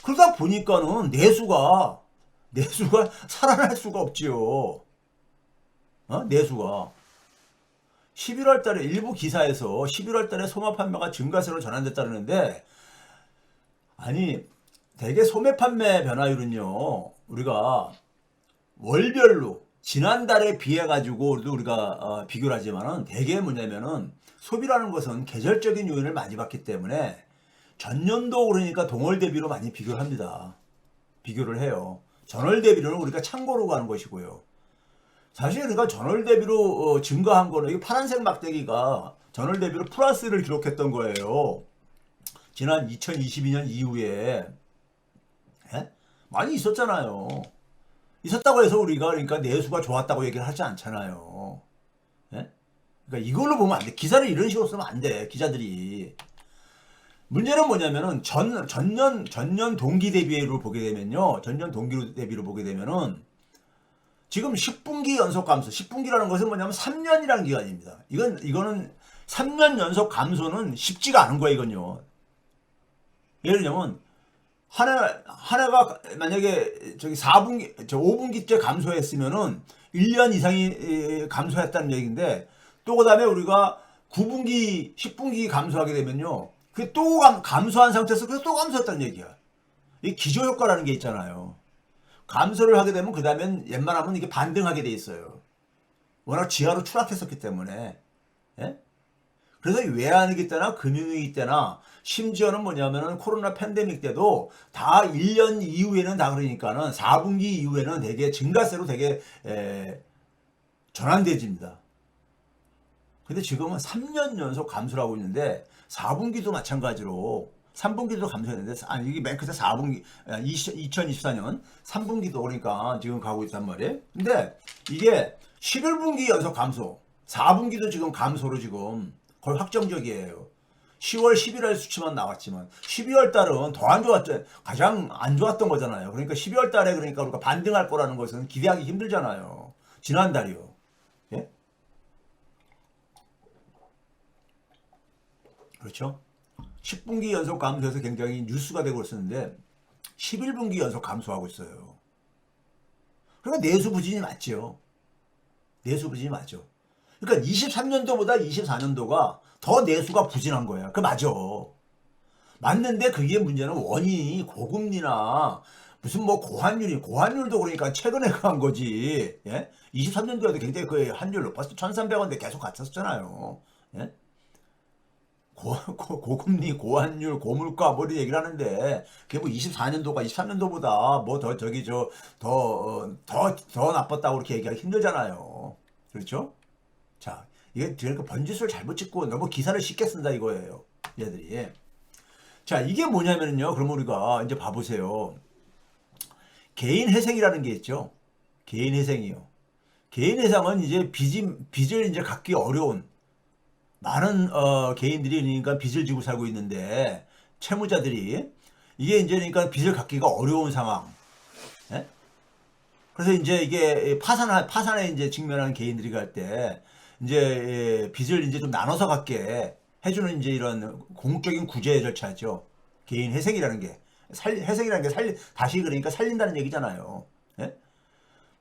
그러다 보니까는 내수가 살아날 수가 없지요. 내수가. 11월 달에 일부 기사에서 11월 달에 소매 판매가 증가세로 전환됐다는데, 아니, 대개 소매 판매 변화율은요, 우리가 월별로 지난달에 비해 가지고도 우리가 비교를 하지만은 대개 뭐냐면은 소비라는 것은 계절적인 요인을 많이 받기 때문에 전년도 그러니까 동월 대비로 많이 비교를 합니다. 비교를 해요. 전월 대비로는 우리가 참고로 가는 것이고요. 사실 그러니까 전월 대비로 증가한 거는 이 파란색 막대기가 전월 대비로 플러스를 기록했던 거예요. 지난 2022년 이후에. 예? 많이 있었잖아요. 있었다고 해서 우리가 그러니까 내수가 좋았다고 얘기를 하지 않잖아요. 예? 그러니까 이걸로 보면 안 돼. 기사를 이런 식으로 쓰면 안 돼. 기자들이. 문제는 뭐냐면은 전년 동기 대비로 보게 되면요. 전년 동기 대비로 보게 되면은 지금 10분기 연속 감소. 10분기라는 것은 뭐냐면 3년이라는 기간입니다. 이거는 3년 연속 감소는 쉽지가 않은 거예요, 이건요. 예를 들면 한 해가 만약에 저기 4분기, 5분기째 감소했으면은 1년 이상이 감소했다는 얘기인데, 또 그 다음에 우리가 9분기, 10분기 감소하게 되면요. 그게 또 감소한 상태에서 그게 또 감소했다는 얘기야. 이 기저효과라는 게 있잖아요. 감소를 하게 되면 그 다음엔 웬만하면 이게 반등하게 돼 있어요. 워낙 지하로 추락했었기 때문에. 예? 그래서 외환위기 때나 금융위기 때나 심지어는 뭐냐면은 코로나 팬데믹 때도 다 1년 이후에는 다 그러니까는 4분기 이후에는 되게 증가세로 되게 전환돼집니다. 근데 지금은 3년 연속 감소를 하고 있는데 4분기도 마찬가지로 3분기도 감소했는데 아니 이게 맨 끝에 4분기 2024년 3분기도 그러니까 지금 가고 있단 말이에요. 근데 이게 11분기 연속 감소 4분기도 지금 감소로 지금 거의 확정적이에요. 10월 11월 수치만 나왔지만 12월 달은 더 안 좋았죠. 가장 안 좋았던 거잖아요. 그러니까 12월 달에 그러니까 우리가 반등할 거라는 것은 기대하기 힘들잖아요. 지난달이요. 예? 그렇죠? 10분기 연속 감소해서 굉장히 뉴스가 되고 있었는데 11분기 연속 감소하고 있어요. 그러니까 내수 부진이 맞죠. 내수 부진이 맞죠. 그러니까 23년도보다 24년도가 더 내수가 부진한 거야. 그 맞아. 맞는데 그게 문제는 원인이 고금리나 무슨 뭐 고환율도 그러니까 최근에 간 거지. 예? 23년도에도 굉장히 그 환율 높았어. 1,300원대 계속 갔었잖아요. 예? 고금리, 고환율, 고물가 뭐 이런 얘기를 하는데 그게 뭐 24년도가 23년도보다 뭐 더 저기 더 나빴다고 그렇게 얘기하기 힘들잖아요. 그렇죠? 자, 이게 그러니까 번지수를 잘못 찍고 너무 기사를 쉽게 쓴다 이거예요. 얘들이. 자, 이게 뭐냐면요. 그럼 우리가 이제 봐보세요. 개인 회생이라는 게 있죠. 개인 회생이요. 개인 회생은 이제 빚을 이제 갚기 어려운 많은 개인들이 그러니까 빚을 지고 살고 있는데 채무자들이 이게 이제 그러니까 빚을 갚기가 어려운 상황. 예? 그래서 이제 이게 파산에 이제 직면하는 개인들이 갈 때 이제 빚을 이제 좀 나눠서 갖게 해주는 이제 이런 공적인 구제 절차죠. 개인 회생이라는 게 회생이라는 게 다시 그러니까 살린다는 얘기잖아요. 예?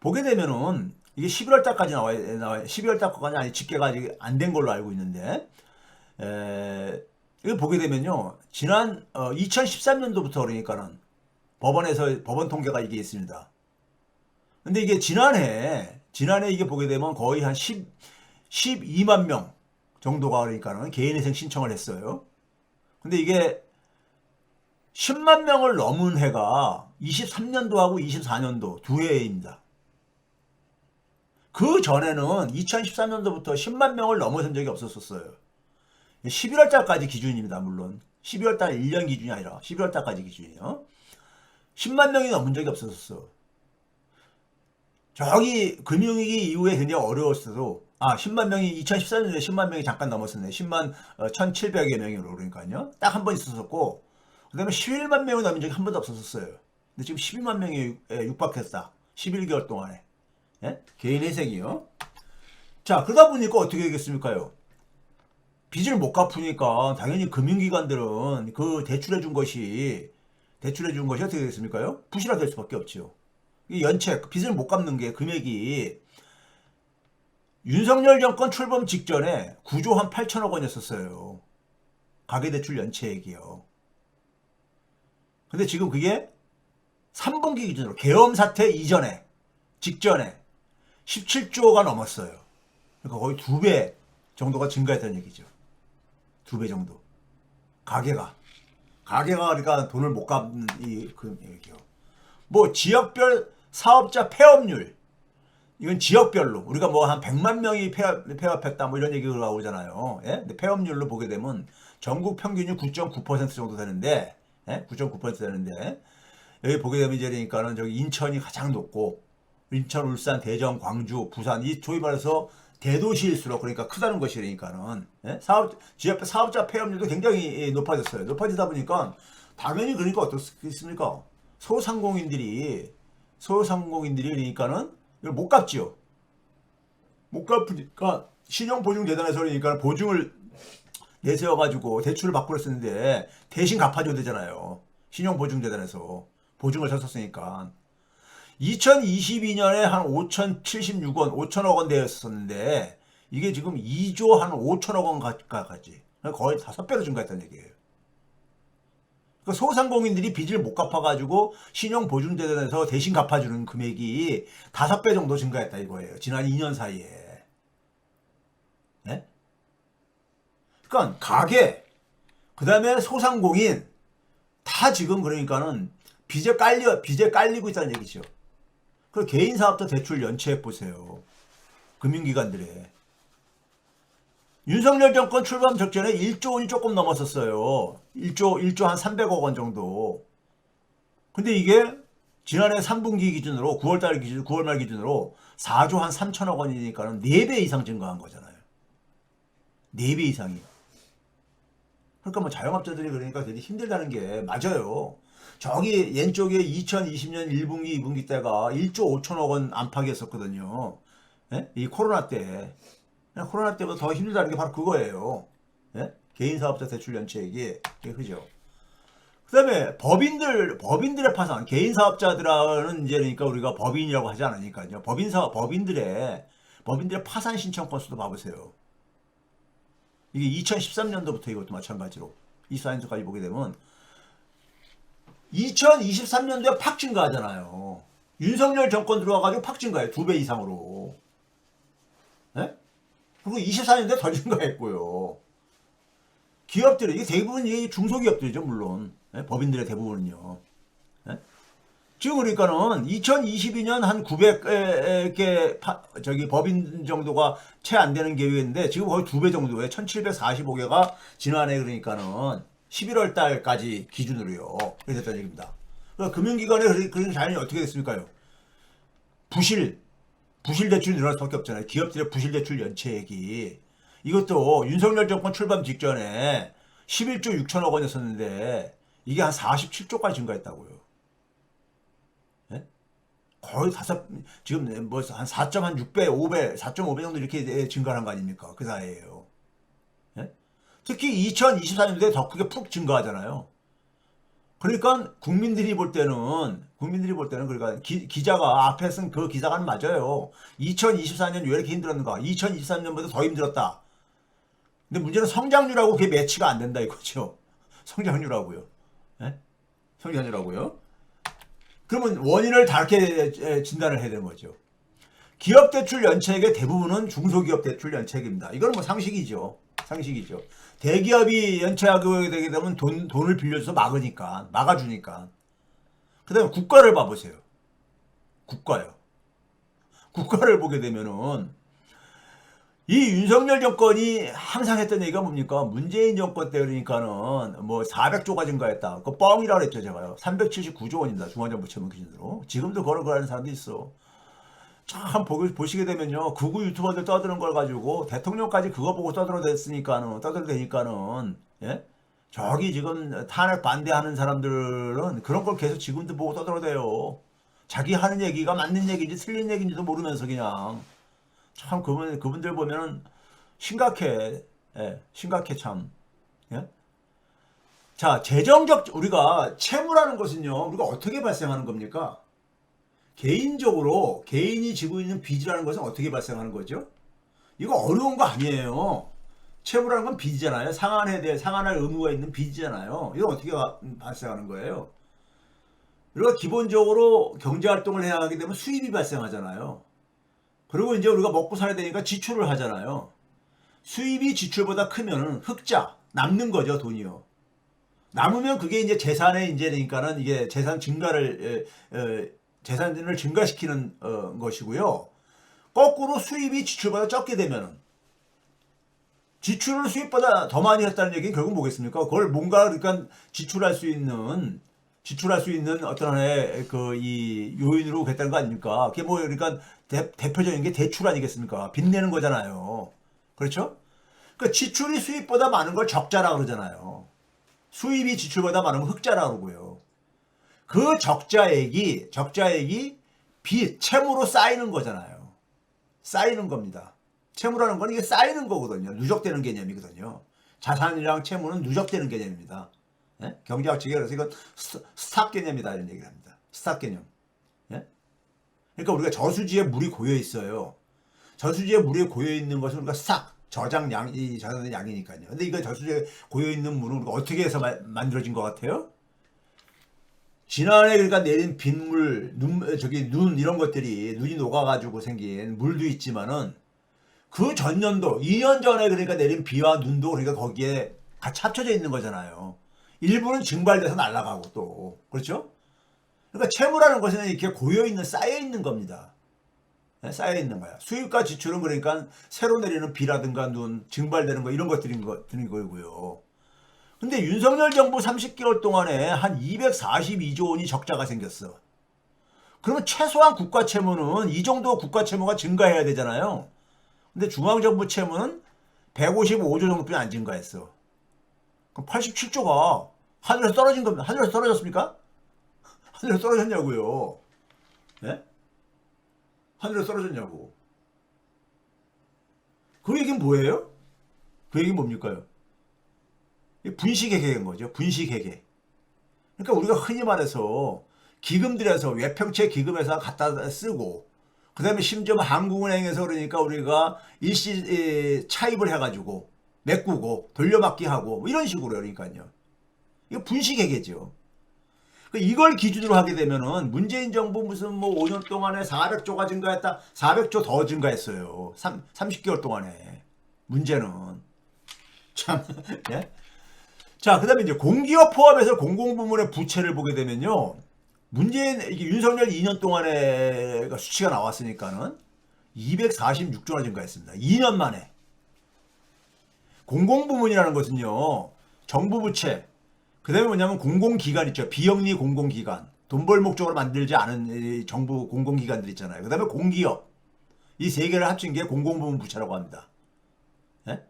보게 되면은 이게 11월 달까지 나와요. 12월 달까지 아니 집계가 아직 안 된 걸로 알고 있는데 이거 보게 되면요. 지난 2013년도부터 그러니까는 법원 통계가 이게 있습니다. 근데 이게 지난해 이게 보게 되면 거의 한 12만 명 정도가 그러니까는 개인회생 신청을 했어요. 근데 이게 10만 명을 넘은 해가 23년도하고 24년도 두 해입니다. 그 전에는 2013년도부터 10만 명을 넘어선 적이 없었어요. 11월 달까지 기준입니다, 물론. 12월 달 1년 기준이 아니라 11월 달까지 기준이에요. 10만 명이 넘은 적이 없었어. 저기 금융위기 이후에 굉장히 어려웠어도 10만 명이 2014년에 10만 명이 잠깐 넘었었네. 10만 1,700여 명으로 그러니까요. 딱 한 번 있었었고 그다음에 11만 명이 넘은 적이 한 번도 없었어요. 근데 지금 12만 명이 육박했다. 11개월 동안에. 예? 개인 회생이요. 자, 그러다 보니까 어떻게 되겠습니까요? 빚을 못 갚으니까 당연히 금융기관들은 그 대출해 준 것이 대출해 준 것이 어떻게 되겠습니까요? 부실화 될 수밖에 없지요. 이 연체, 빚을 못 갚는 게 금액이 윤석열 정권 출범 직전에 9조 한 8천억 원이었었어요. 가계대출 연체액이요. 근데 지금 그게 3분기 기준으로 계엄 사태 이전에, 직전에 17조가 넘었어요. 그러니까 거의 2배 정도가 증가했다는 얘기죠. 2배 정도. 가계가 그러니까 돈을 못 갚는 그 얘기요. 뭐 지역별 사업자 폐업률, 이건 지역별로 우리가 뭐 한 100만 명이 폐업했다 뭐 이런 얘기가 나오잖아요. 예? 근데 폐업률로 보게 되면 전국 평균이 9.9% 정도 되는데, 예? 9.9% 되는데 여기 보게 되면 이제 그러니까는 저기 인천이 가장 높고, 인천, 울산, 대전, 광주, 부산, 이 소위 말해서 대도시일수록 그러니까 크다는 것이니까는, 예? 지역 사업자 폐업률도 굉장히 높아졌어요. 높아지다 보니까 당연히 그러니까 어떻습니까? 소상공인들이 그러니까는 이걸 못 갚지요. 못 갚으니까 신용보증재단에서 그러니까 보증을 내세워가지고 대출을 받고 그랬었는데 대신 갚아줘야 되잖아요. 신용보증재단에서 보증을 섰었으니까. 2022년에 한 5,076원, 5천억 원 되었었는데 이게 지금 2조 한 5천억 원까지 거의 5배로 증가했다는 얘기예요. 그러니까 소상공인들이 빚을 못 갚아가지고 신용보증재단에서 대신 갚아주는 금액이 5배 정도 증가했다 이거예요. 지난 2년 사이에. 네? 그러니까 가게, 그 다음에 소상공인 다 지금 그러니까는 빚에 깔리고 있다는 얘기죠. 그리고 개인사업자 대출 연체액 보세요. 금융기관들의. 윤석열 정권 출범 직전에 1조 원이 조금 넘었었어요. 1조 한 300억 원 정도. 근데 이게 지난해 3분기 기준으로 9월 말 기준으로 4조 한 3천억 원이니까는 4배 이상 증가한 거잖아요. 4배 이상이요. 그러니까 뭐 자영업자들이 그러니까 되게 힘들다는 게 맞아요. 저기 왼쪽에 2020년 1분기, 2분기 때가 1조 5천억 원 안팎이었었거든요. 예? 이 코로나 때. 코로나 때보다 더 힘들다는 게 바로 그거예요. 예? 개인사업자 대출 연체액이. 그죠? 그 다음에 법인들의 파산, 개인사업자들은 이제 그러니까 우리가 법인이라고 하지 않으니까요. 법인들의 파산 신청 건수도 봐보세요. 이게 2013년도부터 이것도 마찬가지로 24년도까지 보게 되면 2023년도에 팍 증가하잖아요. 윤석열 정권 들어와가지고 팍 증가해요. 2배 이상으로. 네? 그리고 24년도에 더 증가했고요. 기업들이, 이게 대부분 이게 중소기업들이죠, 물론. 네? 법인들의 대부분은요. 네? 지금 그러니까는 2022년 한 900개 법인 정도가 채 안 되는 기업인데 지금 거의 2배 정도에 1745개가 지난해 그러니까는 11월 달까지 기준으로요. 그렇게 됐다는 얘기입니다. 그러니까 금융기관에 그런 자연이 어떻게 됐습니까요? 부실 대출이 늘어날 수밖에 없잖아요. 기업들의 부실 대출 연체액이. 이것도 윤석열 정권 출범 직전에 11조 6천억 원이었었는데 이게 한 47조까지 증가했다고요. 네? 거의 지금 뭐 한 4.6배, 5배, 4.5배 정도 이렇게 증가한 거 아닙니까? 그 사이에요. 특히 2024년도에 더 크게 푹 증가하잖아요. 그러니까 국민들이 볼 때는 그러니까 기자가 앞에 쓴 그 기사가는 맞아요. 2024년 왜 이렇게 힘들었는가? 2023년보다 더 힘들었다. 근데 문제는 성장률하고 그게 매치가 안 된다 이거죠. 성장률하고요. 네? 성장률하고요. 그러면 원인을 다르게 진단을 해야 되는 거죠. 기업 대출 연체액의 대부분은 중소기업 대출 연체액입니다. 이건 뭐 상식이죠. 대기업이 연체하게 되게 되면 돈을 빌려줘서 막아주니까. 그 다음에 국가를 봐보세요. 국가를 보게 되면은, 이 윤석열 정권이 항상 했던 얘기가 뭡니까? 문재인 정권 때 그러니까는 뭐 400조가 증가했다. 그거 뻥이라고 그랬죠, 제가요. 379조 원입니다. 중앙정부채무 기준으로. 지금도 그런 거 하는 사람도 있어. 참 보시게 되면요, 극우 유튜버들 떠드는 걸 가지고 대통령까지 그거 보고 떠들어대니까는 예? 저기 지금 탄핵 반대하는 사람들은 그런 걸 계속 지금도 보고 떠들어대요. 자기 하는 얘기가 맞는 얘기인지 틀린 얘기인지도 모르면서 그냥. 참 그분들 보면은 심각해. 예, 심각해 참. 예? 자, 재정적, 우리가 채무라는 것은요, 우리가 어떻게 발생하는 겁니까? 개인적으로, 개인이 지고 있는 빚이라는 것은 어떻게 발생하는 거죠? 이거 어려운 거 아니에요. 채무라는 건 빚이잖아요. 상환할 의무가 있는 빚이잖아요. 이거 어떻게 발생하는 거예요? 우리가 기본적으로 경제활동을 해야 하게 되면 수입이 발생하잖아요. 그리고 이제 우리가 먹고 살아야 되니까 지출을 하잖아요. 수입이 지출보다 크면 흑자, 남는 거죠, 돈이요. 남으면 그게 이제 재산에 이제 되니까는 이게 재산을 증가시키는 것이고요. 거꾸로 수입이 지출보다 적게 되면은 지출을 수입보다 더 많이 했다는 얘기는 결국 뭐겠습니까? 그걸 뭔가 그러니까 지출할 수 있는 어떤 하나의 이 요인으로 했다는 거 아닙니까? 그게 뭐 그러니까 대표적인 게 대출 아니겠습니까? 빚내는 거잖아요. 그렇죠? 그러니까 지출이 수입보다 많은 걸 적자라 그러잖아요. 수입이 지출보다 많으면 흑자라 그러고요. 그 적자액이 빚, 채무로 쌓이는 거잖아요. 쌓이는 겁니다. 채무라는 건 이게 쌓이는 거거든요. 누적되는 개념이거든요. 자산이랑 채무는 누적되는 개념입니다. 예? 경제학 측에 그래서 이건 스탁 개념이다 이런 얘기를 합니다. 스탁 개념. 예? 그러니까 우리가 저수지에 물이 고여 있어요. 저수지에 물이 고여 있는 것은 우리가 스탁, 저장된 양이니까요. 근데 이거 저수지에 고여 있는 물은 우리가 어떻게 해서 만들어진 것 같아요? 지난해 그러니까 내린 빗물, 눈 이런 것들이 눈이 녹아가지고 생긴 물도 있지만은 그 전년도 2년 전에 그러니까 내린 비와 눈도 그러니까 거기에 같이 합쳐져 있는 거잖아요. 일부는 증발돼서 날아가고 또 그렇죠? 그러니까 채무라는 것은 이렇게 고여 있는 쌓여 있는 겁니다. 네, 쌓여 있는 거야. 수입과 지출은 그러니까 새로 내리는 비라든가 눈, 증발되는 거 이런 것들인 거고요. 근데 윤석열 정부 30개월 동안에 한 242조 원이 적자가 생겼어. 그러면 최소한 국가 채무는 이 정도 국가 채무가 증가해야 되잖아요. 근데 중앙정부 채무는 155조 정도뿐이 안 증가했어. 그럼 87조가 하늘에서 떨어진 겁니다. 하늘에서 떨어졌습니까? 하늘에서 떨어졌냐고요. 네? 하늘에서 떨어졌냐고. 그 얘기는 뭐예요? 그 얘기는 뭡니까요? 분식회계인 거죠. 분식회계. 그러니까 우리가 흔히 말해서 기금들에서 외평채 기금에서 갖다 쓰고 그 다음에 심지어 한국은행에서 그러니까 우리가 일시 차입을 해가지고 메꾸고 돌려막기 하고 뭐 이런 식으로 그러니까요. 이거 분식회계죠. 이걸 기준으로 하게 되면은 문재인 정부 무슨 뭐 5년 동안에 400조가 증가했다. 400조 더 증가했어요. 30개월 동안에. 문제는. 참. 예? 자, 그 다음에 이제 공기업 포함해서 공공부문의 부채를 보게 되면요. 이게 윤석열 2년 동안에 수치가 나왔으니까는 246조나 증가했습니다. 2년 만에. 공공부문이라는 것은요. 정부 부채, 그 다음에 뭐냐면 공공기관 있죠. 비영리 공공기관. 돈 벌 목적으로 만들지 않은 정부 공공기관들 있잖아요. 그 다음에 공기업. 이 세 개를 합친 게 공공부문 부채라고 합니다. 예?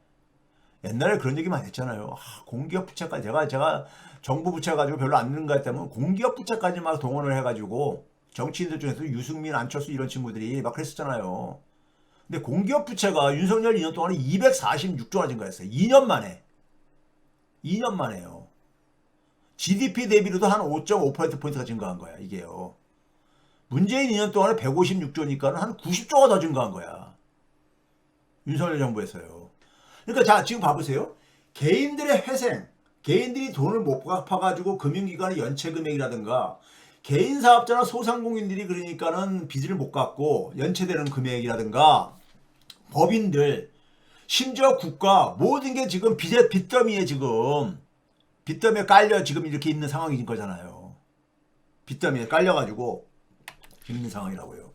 옛날에 그런 얘기 많이 했잖아요. 공기업 부채까지 제가 정부 부채 가지고 별로 안 넣는 것 같다면 공기업 부채까지 막 동원을 해가지고 정치인들 중에서 유승민, 안철수 이런 친구들이 막 그랬었잖아요. 근데 공기업 부채가 윤석열 2년 동안에 246조나 증가했어요. 2년 만에. 2년 만에요. GDP 대비로도 한 5.5%포인트가 증가한 거야, 이게요. 문재인 2년 동안에 156조니까 한 90조가 더 증가한 거야. 윤석열 정부에서요. 그러니까 자, 지금 봐보세요. 개인들의 회생, 개인들이 돈을 못 갚아가지고 금융기관의 연체금액이라든가 개인 사업자나 소상공인들이 그러니까는 빚을 못 갚고 연체되는 금액이라든가 법인들, 심지어 국가 모든 게 지금 빚더미에 깔려 지금 이렇게 있는 상황인 거잖아요. 빚더미에 깔려가지고 있는 상황이라고요.